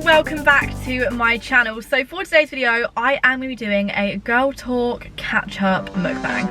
welcome back to my channel. So for today's video, I am going to be doing a girl talk catch-up mukbang.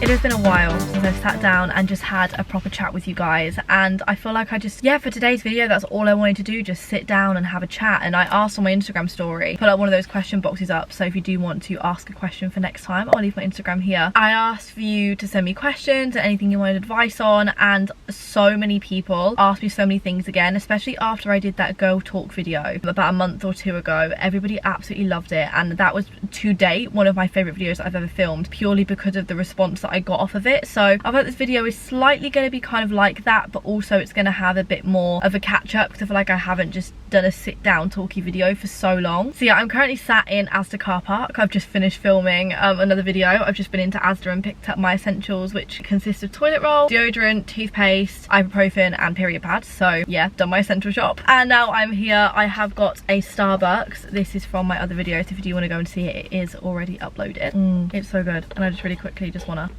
It has been a while since I've sat down and just had a proper chat with you guys, and I feel like for today's video, that's all I wanted to do, just sit down and have a chat. And I asked on my Instagram story, put up one of those question boxes up, so if you do want to ask a question for next time, I'll leave my Instagram here. I asked for you to send me questions and anything you wanted advice on, and so many people asked me so many things again, especially after I did that girl talk video about a month or two ago. Everybody absolutely loved it, and that was to date one of my favourite videos I've ever filmed, purely because of the response that I got off of it. So I feel like this video is slightly going to be kind of like that, but also it's going to have a bit more of a catch up because I feel like I haven't just done a sit down talky video for so long. So yeah, I'm currently sat in Asda car park. I've just finished filming another video. I've just been into Asda and picked up my essentials, which consist of toilet roll, deodorant, toothpaste, ibuprofen and period pads. So yeah, done my essential shop, and now I'm here. I have got a Starbucks. This is from my other video, so if you do want to go and see it, it is already uploaded. It's so good, and I just really quickly just wanna,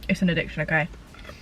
it's an addiction, okay?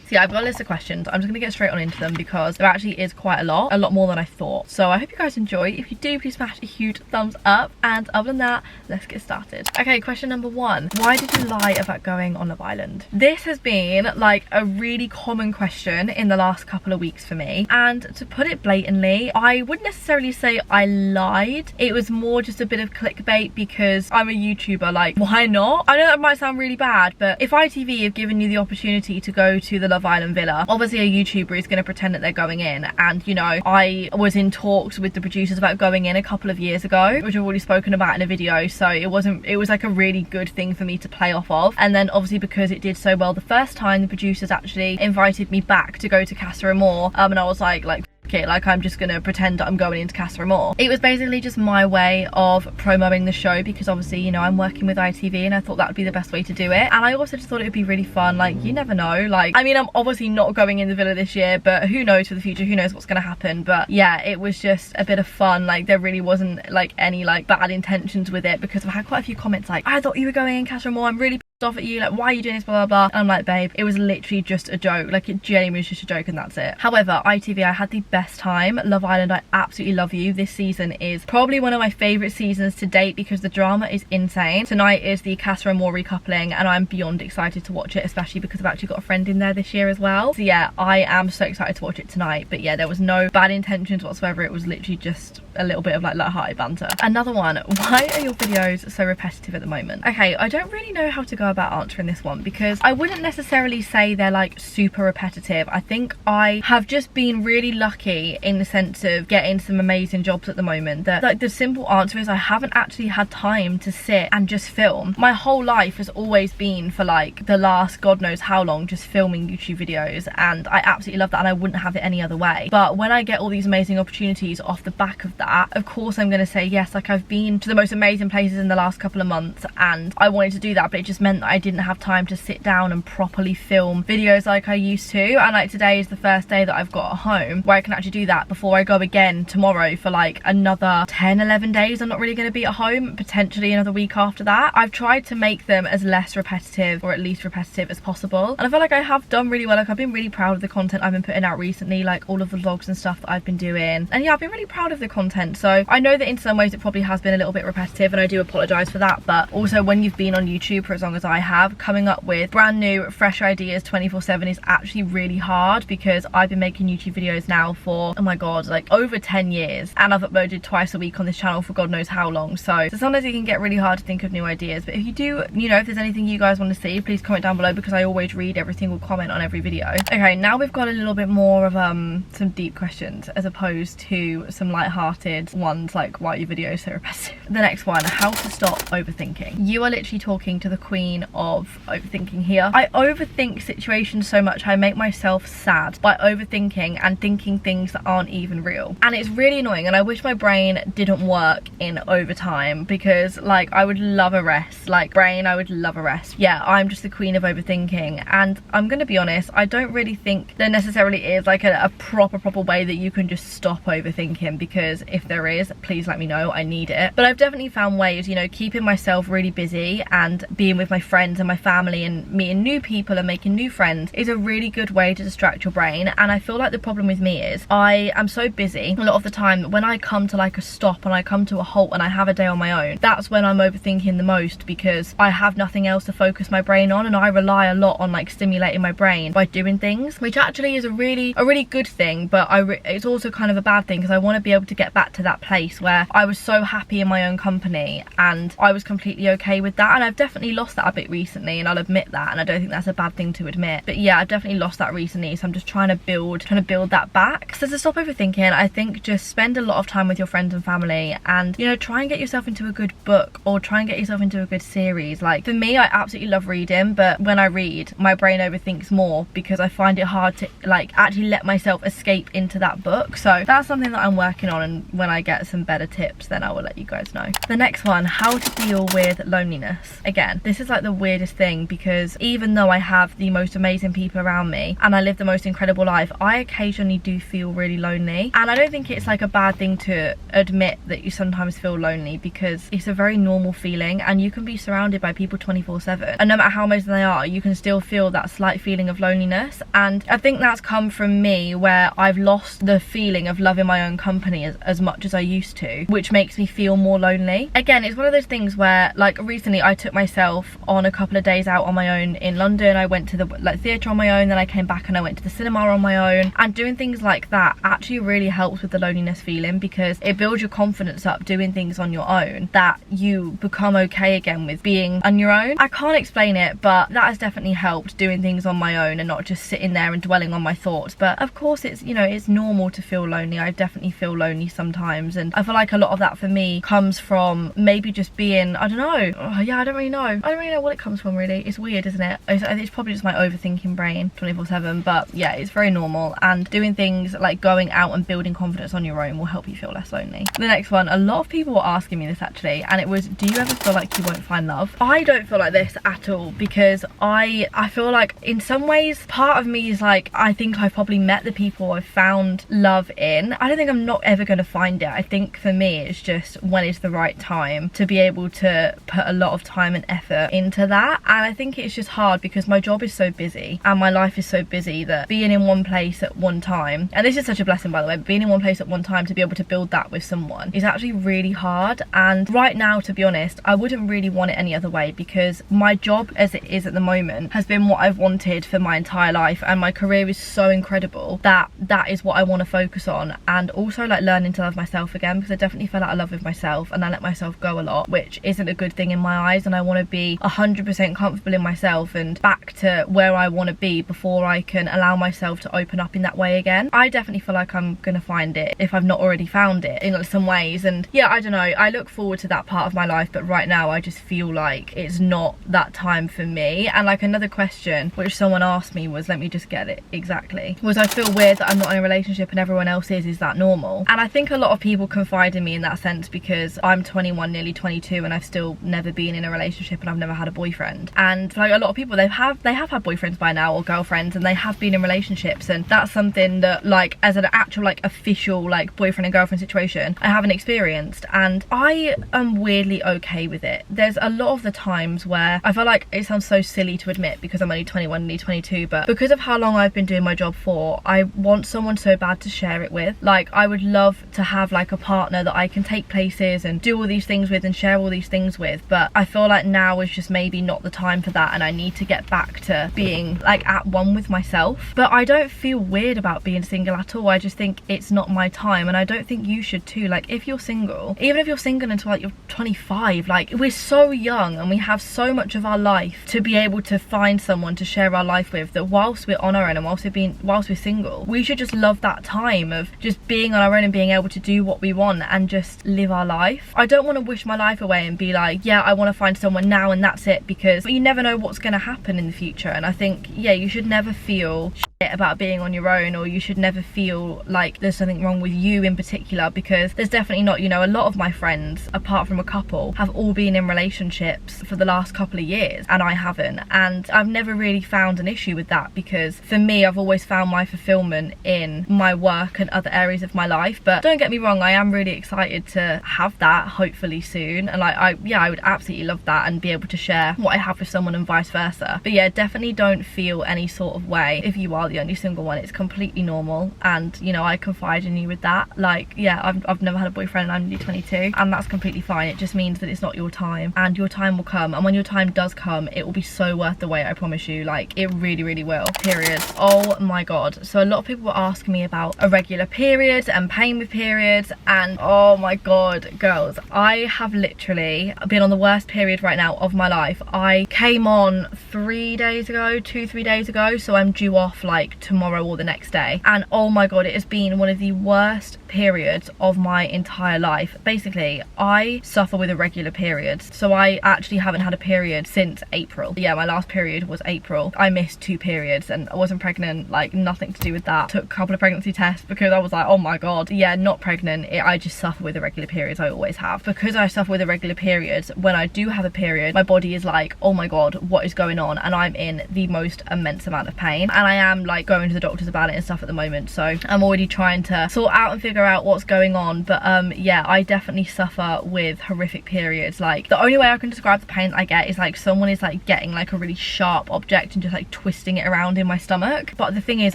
So yeah, I've got a list of questions. I'm just gonna get straight on into them because there actually is quite a lot more than I thought. So I hope you guys enjoy. If you do, please smash a huge thumbs up, and other than that, let's get started. Okay, question number one. Why did you lie about going on Love Island? This has been like a really common question in the last couple of weeks for me, and to put it blatantly, I wouldn't necessarily say I lied. It was more just a bit of clickbait because I'm a YouTuber. Like, why not? I know that might sound really bad, but if ITV have given you the opportunity to go to the Love Island villa, obviously a YouTuber is going to pretend that they're going in, and you know, I was in talks with the producers about going in a couple of years ago, which I've already spoken about in a video, so it was like a really good thing for me to play off of. And then obviously because it did so well the first time, the producers actually invited me back to go to Casa Amor, and I was like it, like I'm just gonna pretend that I'm going into Casa Amor. It was basically just my way of promoting the show because obviously, you know, I'm working with ITV and I thought that would be the best way to do it. And I also just thought it would be really fun. Like, you never know, like, I mean, I'm obviously not going in the villa this year, but who knows for the future, who knows what's gonna happen. But yeah, it was just a bit of fun. Like, there really wasn't like any like bad intentions with it, because I've had quite a few comments like, I thought you were going in Casa Amor, I'm really off at you, like, why are you doing this, blah blah blah. And I'm like, babe, it was literally just a joke. Like, it genuinely was just a joke, and that's it. However, ITV, I had the best time. Love Island, I absolutely love you. This season is probably one of my favorite seasons to date because the drama is insane. Tonight is the Casa Amor recoupling, and I'm beyond excited to watch it, especially because I've actually got a friend in there this year as well. So yeah, I am so excited to watch it tonight. But yeah, there was no bad intentions whatsoever. It was literally just a little bit of like light-hearted banter. Another one, why are your videos so repetitive at the moment? Okay, I don't really know how to go about answering this one because I wouldn't necessarily say they're like super repetitive. I think I have just been really lucky in the sense of getting some amazing jobs at the moment that, like, the simple answer is I haven't actually had time to sit and just film. My whole life has always been, for like the last god knows how long, just filming YouTube videos, and I absolutely love that, and I wouldn't have it any other way. But when I get all these amazing opportunities off the back of that, of course I'm going to say yes. Like, I've been to the most amazing places in the last couple of months and I wanted to do that, but it just meant that I didn't have time to sit down and properly film videos like I used to. And like, today is the first day that I've got home where I can actually do that before I go again tomorrow for like another 10-11 days. I'm not really going to be at home, potentially another week after that. I've tried to make them as less repetitive, or at least repetitive, as possible, and I feel like I have done really well. Like, I've been really proud of the content I've been putting out recently, like all of the vlogs and stuff that I've been doing, and yeah, I've been really proud of the content. So I know that in some ways it probably has been a little bit repetitive, and I do apologise for that. But also, when you've been on YouTube for as long as I have, coming up with brand new fresh ideas 24/7 is actually really hard, because I've been making YouTube videos now for, oh my god, like over 10 years, and I've uploaded twice a week on this channel for god knows how long. So sometimes it can get really hard to think of new ideas. But if you do, you know, if there's anything you guys want to see, please comment down below, because I always read every single comment on every video. Okay, now we've got a little bit more of some deep questions as opposed to some light-hearted ones like, why are your videos so repetitive? The next one, how to stop overthinking. You are literally talking to the queen of overthinking here. I overthink situations so much I make myself sad by overthinking and thinking things that aren't even real, and it's really annoying, and I wish my brain didn't work in overtime, because like, I would love a rest. Like, brain, I would love a rest. Yeah, I'm just the queen of overthinking, and I'm gonna be honest, I don't really think there necessarily is like a proper way that you can just stop overthinking, because if there is, please let me know, I need it. But I've definitely found ways, you know, keeping myself really busy and being with my friends and my family and meeting new people and making new friends is a really good way to distract your brain. And I feel like the problem with me is I am so busy a lot of the time. When I come to like a stop and I come to a halt and I have a day on my own, that's when I'm overthinking the most, because I have nothing else to focus my brain on, and I rely a lot on like stimulating my brain by doing things, which actually is a really good thing, but it's also kind of a bad thing, because I want to be able to get back to that place where I was so happy in my own company and I was completely okay with that. And I've definitely lost that a bit recently, and I'll admit that, and I don't think that's a bad thing to admit, but yeah, I've definitely lost that recently. So I'm just trying to build that back. So to stop overthinking, I think just spend a lot of time with your friends and family, and you know, try and get yourself into a good book or try and get yourself into a good series. Like for me, I absolutely love reading, but when I read, my brain overthinks more because I find it hard to like actually let myself escape into that book. So that's something that I'm working on, and when I get some better tips, then I will let you guys know. The next one, how to deal with loneliness. Again, this is like the weirdest thing, because even though I have the most amazing people around me and I live the most incredible life, I occasionally do feel really lonely. And I don't think it's like a bad thing to admit that you sometimes feel lonely, because it's a very normal feeling, and you can be surrounded by people 24/7, and no matter how amazing they are, you can still feel that slight feeling of loneliness. And I think that's come from me, where I've lost the feeling of loving my own company as much as I used to, which makes me feel more lonely. Again, it's one of those things where like recently I took myself on a couple of days out on my own in London. I went to the theatre on my own, then I came back and I went to the cinema on my own, and doing things like that actually really helps with the loneliness feeling, because it builds your confidence up doing things on your own, that you become okay again with being on your own. I can't explain it, but that has definitely helped, doing things on my own and not just sitting there and dwelling on my thoughts. But of course, it's, you know, it's normal to feel lonely. I definitely feel lonely sometimes, and I feel like a lot of that for me comes from maybe just being, I don't know, I don't really know what it comes from really. It's weird, isn't it? It's probably just my overthinking brain 24/7, but yeah, it's very normal, and doing things like going out and building confidence on your own will help you feel less lonely. The next one, a lot of people were asking me this actually, and it was, do you ever feel like you won't find love? I don't feel like this at all, because I feel like in some ways part of me is like, I think I've probably met the people I've found love in. I don't think I'm not ever going to find it. I think for me it's just when it's the right time to be able to put a lot of time and effort into that. And I think it's just hard because my job is so busy and my life is so busy that being in one place at one time, and this is such a blessing by the way, but being in one place at one time to be able to build that with someone is actually really hard. And right now, to be honest, I wouldn't really want it any other way, because my job as it is at the moment has been what I've wanted for my entire life, and my career is so incredible that that is what I want to focus on. And also like learning to love myself again, because I definitely fell out of love with myself and I let myself go a lot, which isn't a good thing in my eyes, and I want to be 100% comfortable in myself and back to where I want to be before I can allow myself to open up in that way again. I definitely feel like I'm gonna find it if I've not already found it in some ways, and yeah, I don't know, I look forward to that part of my life, but right now I just feel like it's not that time for me. And like another question which someone asked me was, let me just get it exactly, was I feel weird that I'm not in a relationship and everyone else is that normal? And I think a lot of people confide in me in that sense, because I'm 21, nearly 22, and I've still never been in a relationship and I've never had a boyfriend. And for like a lot of people, they have had boyfriends by now or girlfriends, and they have been in relationships, and that's something that like as an actual like official like boyfriend and girlfriend situation I haven't experienced, and I am weirdly okay with it. There's a lot of the times where I feel like, it sounds so silly to admit because I'm only 21, nearly 22, but because of how long I've been doing my job for, I want someone so bad to share it with. Like I would love to have like a partner that I can take places and do all these things with and share all these things with, but I feel like now is just maybe not the time for that, and I need to get back to being like at one with myself. But I don't feel weird about being single at all. I just think it's not my time, and I don't think you should too. Like if you're single, even if you're single until like you're 25, like we're so young and we have so much of our life to be able to find someone to share our life with, that whilst we're on our own and whilst we're single, we should just love that time of just being on our own and being able to do what we want and just live our life. I don't want to wish my life away and be like, yeah, I want to find someone now and that's it, because you never know what's going to happen in the future. And I think, yeah, you should never feel about being on your own, or you should never feel like there's something wrong with you in particular, because there's definitely not. You know, a lot of my friends, apart from a couple, have all been in relationships for the last couple of years, and I haven't, and I've never really found an issue with that, because for me, I've always found my fulfillment in my work and other areas of my life. But don't get me wrong, I am really excited to have that hopefully soon, and like I would absolutely love that and be able to share what I have with someone and vice versa. But yeah, definitely don't feel any sort of way if you are the only single one. It's completely normal, and you know, I confide in you with that. Like, yeah, I've never had a boyfriend and I'm only 22, and that's completely fine. It just means that it's not your time, and your time will come, and when your time does come, it will be so worth the wait, I promise you. Like, it really, really will. Periods, oh my god. So a lot of people were asking me about irregular periods and pain with periods, and oh my god, girls, I have literally been on the worst period right now of my life. I came on 3 days ago, 2-3 days ago, so I'm due off like tomorrow or the next day, and oh my god, it has been one of the worst periods of my entire life. Basically, I suffer with irregular periods, so I actually haven't had a period since April. Yeah, my last period was April. I missed 2 periods and I wasn't pregnant, like nothing to do with that. Took a couple of pregnancy tests because I was like, oh my god, yeah, not pregnant. I just suffer with irregular periods. I always have. Because I suffer with irregular periods, when I do have a period, my body is like, oh my god, what is going on? And I'm in the most immense amount of pain, and I am like going to the doctors about it and stuff at the moment, so I'm already trying to sort out and figure out what's going on. But yeah, I definitely suffer with horrific periods. Like, the only way I can describe the pain I get is like someone is like getting like a really sharp object and just like twisting it around in my stomach. But the thing is,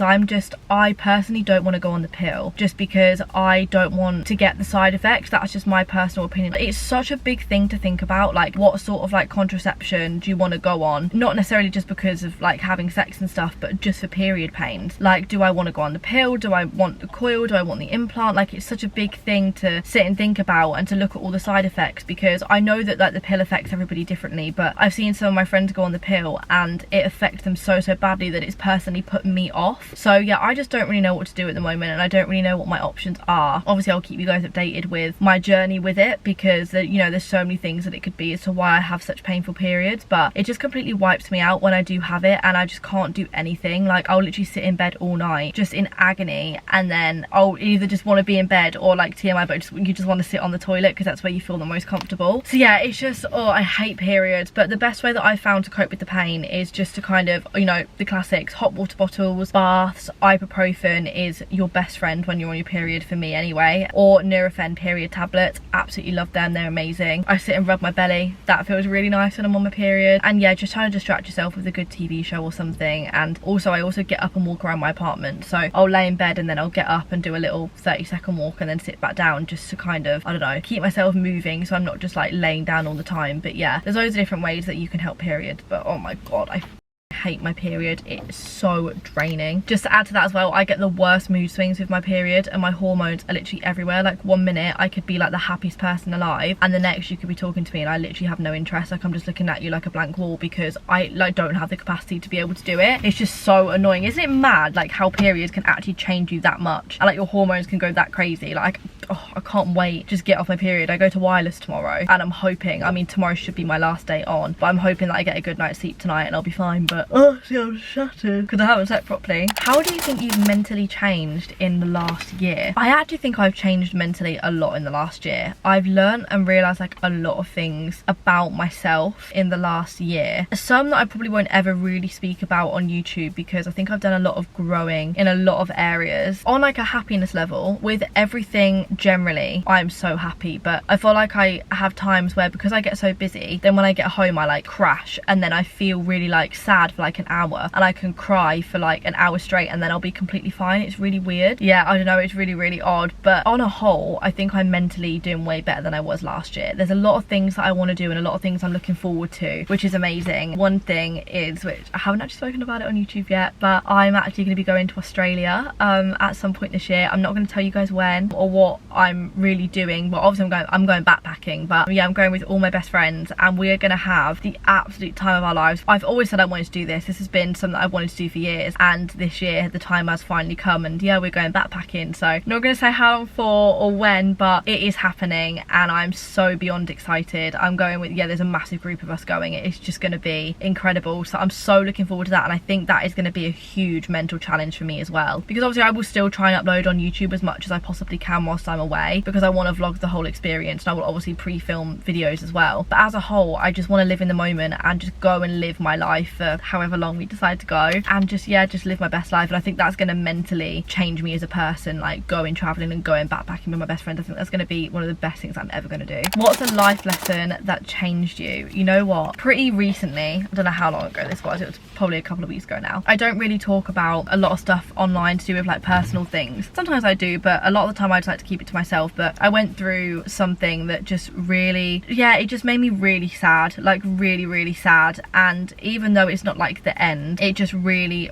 I personally don't want to go on the pill, just because I don't want to get the side effects. That's just my personal opinion. It's such a big thing to think about, like what sort of like contraception do you want to go on, not necessarily just because of like having sex and stuff, but just for period pains. Like, do I want to go on the pill? Do I want the coil? Do I want the implant? Like, it's such a big thing to sit and think about, and to look at all the side effects, because I know that like the pill affects everybody differently, but I've seen some of my friends go on the pill and it affects them so badly that it's personally put me off. So yeah, I just don't really know what to do at the moment, and I don't really know what my options are. Obviously, I'll keep you guys updated with my journey with it, because you know, there's so many things that it could be as to why I have such painful periods. But it just completely wipes me out when I do have it, and I just can't do anything. Like, I'll literally sit in bed all night just in agony, and then I'll either just want to be in bed, or like TMI, but you just want to sit on the toilet because that's where you feel the most comfortable. So yeah, it's just, oh, I hate periods. But the best way that I've found to cope with the pain is just to kind of, you know, the classics: hot water bottles, baths, ibuprofen is your best friend when you're on your period, for me anyway, or Nurofen period tablets. Absolutely love them, they're amazing. I sit and rub my belly, that feels really nice when I'm on my period. And yeah, just trying to distract yourself with a good TV show or something. And also, I also get up and walk around my apartment, so I'll lay in bed and then I'll get up and do a little 30-second walk and then sit back down, just to kind of, I don't know, keep myself moving, so I'm not just like laying down all the time. But yeah, there's loads of different ways that you can help periods. But oh my god, I hate my period. It's so draining. Just to add to that as well, I get the worst mood swings with my period, and my hormones are literally everywhere. Like, 1 minute I could be like the happiest person alive, and the next you could be talking to me and I literally have no interest. Like, I'm just looking at you like a blank wall, because I like don't have the capacity to be able to do it. It's just so annoying. Isn't it mad like how periods can actually change you that much, and like your hormones can go that crazy? Like, oh, I can't wait. Just get off my period. I go to wireless tomorrow, and I'm hoping, I mean, tomorrow should be my last day on, but I'm hoping that I get a good night's sleep tonight and I'll be fine. But oh, see, I'm shattered because I haven't slept properly. How do you think you've mentally changed in the last year? I actually think I've changed mentally a lot in the last year. I've learned and realised like a lot of things about myself in the last year. Some that I probably won't ever really speak about on YouTube, because I think I've done a lot of growing in a lot of areas. On like a happiness level, with everything generally, I'm so happy, but I feel like I have times where, because I get so busy, then when I get home I like crash, and then I feel really like sad for like an hour, and I can cry for like an hour straight, and then I'll be completely fine. It's really weird. Yeah, I don't know, it's really, really odd. But on a whole, I think I'm mentally doing way better than I was last year. There's a lot of things that I want to do and a lot of things I'm looking forward to, which is amazing. One thing is, which I haven't actually spoken about it on YouTube yet, but I'm actually going to be going to Australia at some point this year. I'm not going to tell you guys when or what I'm really doing, well obviously I'm going backpacking, but yeah, I'm going with all my best friends and we are going to have the absolute time of our lives. I've always said I wanted to do this. This has been something that I've wanted to do for years, and this year the time has finally come, and yeah, we're going backpacking. So I'm not going to say how for or when, but it is happening and I'm so beyond excited. I'm going with, yeah, there's a massive group of us going. It's just going to be incredible. So I'm so looking forward to that, and I think that is going to be a huge mental challenge for me as well, because obviously I will still try and upload on YouTube as much as I possibly can whilst I'm away, because I want to vlog the whole experience, and I will obviously pre-film videos as well. But as a whole, I just want to live in the moment and just go and live my life for however long we decide to go, and just, yeah, just live my best life. And I think that's going to mentally change me as a person, like going traveling and going backpacking with my best friends. I think that's going to be one of the best things I'm ever going to do. What's a life lesson that changed you? You know what, pretty recently, I don't know how long ago this was, it was probably a couple of weeks ago now. I don't really talk about a lot of stuff online to do with like personal things. Sometimes I do, but a lot of the time I just like to keep it to myself. But I went through something that just really, yeah, it just made me really sad, like really sad. And even though it's not like the end, it just really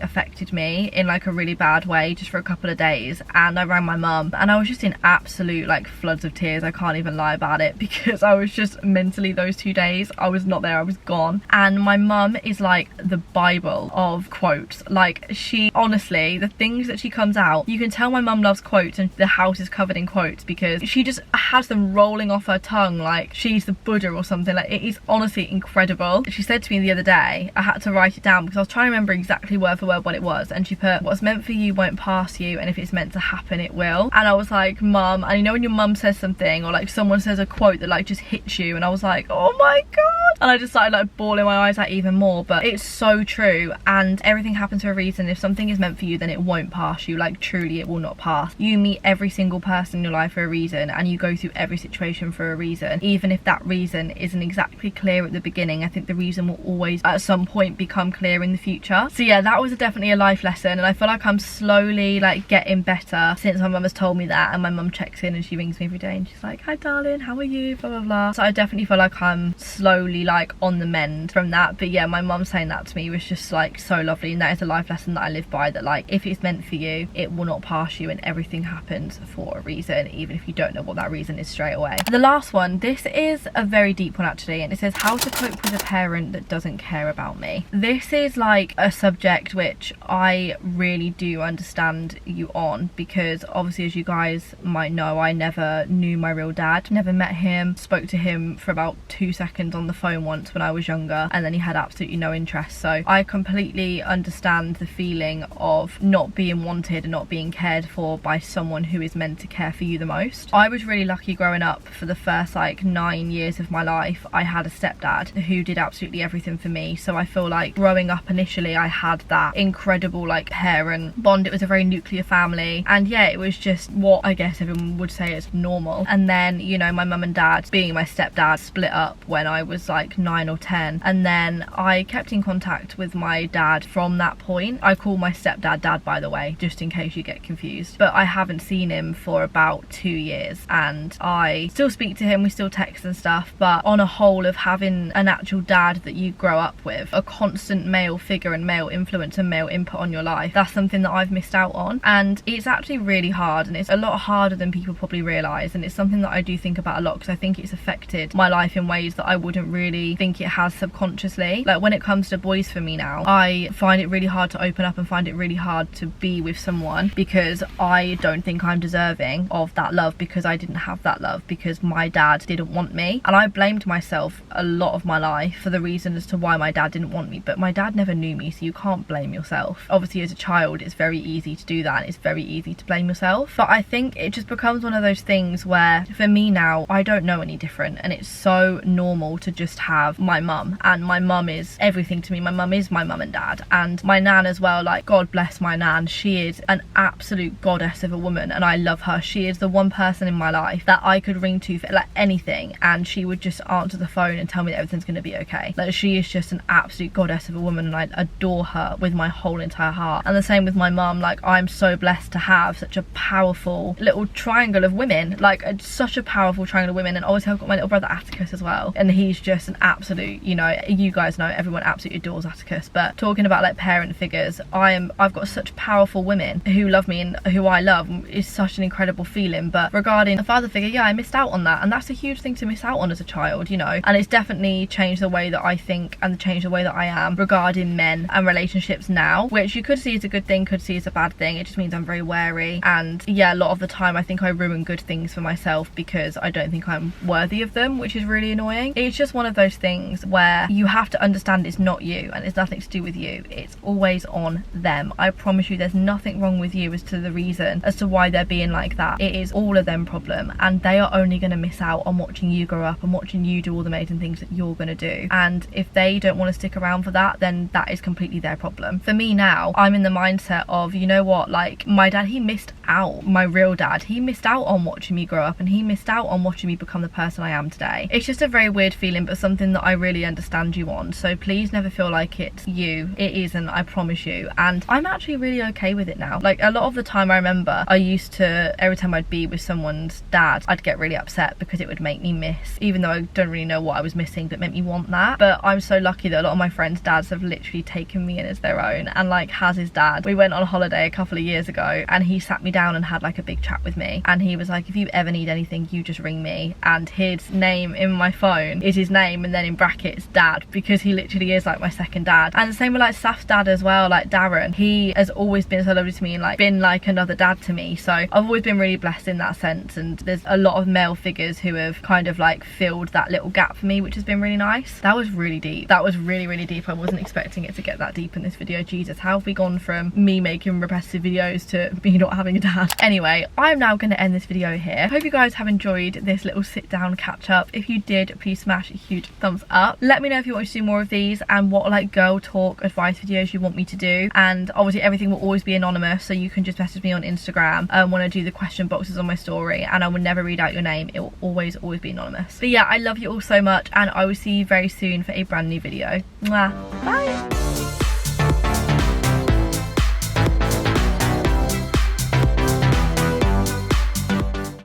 affected me in like a really bad way just for a couple of days. And I rang my mum and I was just in absolute like floods of tears. I can't even lie about it, because I was just mentally, those 2 days I was not there, I was gone. And my mum is like the Bible of quotes. Like, she honestly, the things that she comes out, you can tell my mum loves quotes and the house is covered in quotes, because she just has them rolling off her tongue like she's the Buddha or something. Like, it is honestly incredible. She said to me the other day, I had to write it down because I was trying to remember exactly word for word what it was, and she put, what's meant for you won't pass you, and if it's meant to happen it will. And I was like, mum, and you know when your mum says something, or like someone says a quote that like just hits you, and I was like, oh my god, and I just started like bawling my eyes out even more. But it's so true, and everything happens for a reason. If something is meant for you, then it won't pass you. Like, truly, it will not pass. You meet every single person in your life for a reason, and you go through every situation for a reason. Even if that reason isn't exactly clear at the beginning, I think the reason will always at some point become clear in the future. So yeah, that was definitely a life lesson, and I feel like I'm slowly like getting better since my mum has told me that. And my mum checks in and she rings me every day and she's like, hi darling, how are you, blah blah blah. So I definitely feel like I'm slowly like on the mend from that. But yeah, my mum saying that to me was just like so lovely, and that is a life lesson that I live by, that like if it's meant for you, it will not pass you, and everything happens for a reason, even if you don't know what that reason is straight away. The last one, this is a very deep one actually, and it says how to cope with a parent that doesn't care about me. This is like a subject which I really do understand you on, because obviously, as you guys might know, I never knew my real dad, never met him, spoke to him for about 2 seconds on the phone once when I was younger, and then he had absolutely no interest. So I completely understand the feeling of not being wanted and not being cared for by someone who is meant to care for you the most. I was really lucky growing up. For the first like 9 years of my life, I had a stepdad who did absolutely everything for me. So I feel like growing up initially, I had that incredible like parent bond. It was a very nuclear family, and yeah, it was just what I guess everyone would say is normal. And then, you know, my mum and dad, being my stepdad, split up when I was like 9 or 10, and then I kept in contact with my dad from that point. I call my stepdad dad, by the way, just in case you get confused, but I haven't seen him for about 2 years, and I still speak to him, we still text and stuff. But on a whole of having an actual dad that you grow up with, a constant male figure and male influence and male input on your life, that's something that I've missed out on, and it's actually really hard, and it's a lot harder than people probably realise. And it's something that I do think about a lot, because I think it's affected my life in ways that I wouldn't really think it has subconsciously. Like when it comes to boys for me now, I find it really hard to open up and find it really hard to be with someone, because I don't think I'm deserving of that love, because I didn't have that love, because my dad didn't want me. And I blamed myself a lot of my life for the reason as to why my dad didn't want me, but my dad never knew me, so you can't blame yourself. Obviously as a child it's very easy to do that, and it's very easy to blame yourself, but I think it just becomes one of those things where for me now, I don't know any different, and it's so normal to just have my mum, and my mum is everything to me. My mum is my mum and dad, and my nan as well. Like, God bless my nan, she is an absolute goddess of a woman, and I love her. She is the one person in my life that I could ring to for like anything, and she would just answer the phone and tell me that everything's going to be okay. Like, she is just an absolute goddess of a woman, and I adore her with my whole entire heart. And the same with my mum. Like, I'm so blessed to have such a powerful little triangle of women, like such a powerful triangle of women. And obviously I've got my little brother Atticus as well, and he's just an absolute, you know, you guys know, everyone absolutely adores Atticus. But talking about like parent figures, I've got such powerful women who love me and who I love. Is such such an incredible feeling. But regarding a father figure, yeah, I missed out on that, and that's a huge thing to miss out on as a child, you know. And it's definitely changed the way that I think and changed the way that I am regarding men and relationships now, which you could see as a good thing, could see as a bad thing. It just means I'm very wary, and yeah, a lot of the time I think I ruin good things for myself because I don't think I'm worthy of them, which is really annoying. It's just one of those things where you have to understand it's not you and it's nothing to do with you. It's always on them. I promise you, there's nothing wrong with you as to the reason as to why they're being like that. It is all of them problem, and they are only going to miss out on watching you grow up and watching you do all the amazing things that you're going to do. And if they don't want to stick around for that, then that is completely their problem. For me now, I'm in the mindset of, you know what, like my dad, he missed out, my real dad, he missed out on watching me grow up, and he missed out on watching me become the person I am today. It's just a very weird feeling, but something that I really understand you on. So please never feel like it's you. It isn't, I promise you. And I'm actually really okay with it now. Like a lot of the time, I remember I used to, every time I'd be with someone's dad, I'd get really upset because it would make me miss, even though I don't really know what I was missing, but make me want that. But I'm so lucky that a lot of my friends' dads have literally taken me in as their own. And like Haz's dad, we went on a holiday a couple of years ago, and he sat me down and had like a big chat with me, and he was like, if you ever need anything, you just ring me. And his name in my phone is his name and then in brackets dad, because he literally is like my second dad. And the same with like Saf's dad as well, like Darren. He has always been so lovely to me and like been like another dad to me. So I've always been really blessed in that sense, and there's a lot of male figures who have kind of like filled that little gap for me, which has been really nice. That was really deep. That was really, really deep. I wasn't expecting it to get that deep in this video. Jesus, how have we gone from me making repetitive videos to me not having a dad? Anyway, I'm now going to end this video here. Hope you guys have enjoyed this little sit down catch up. If you did, please smash a huge thumbs up. Let me know if you want to do more of these and what like girl talk advice videos you want me to do. And obviously everything will always be anonymous, so you can just message me on Instagram when I do the question boxes on my story, and I will never read out your name. It will always be anonymous. But yeah, I love you all so much, and I will see you very soon for a brand new video. Mwah. Bye.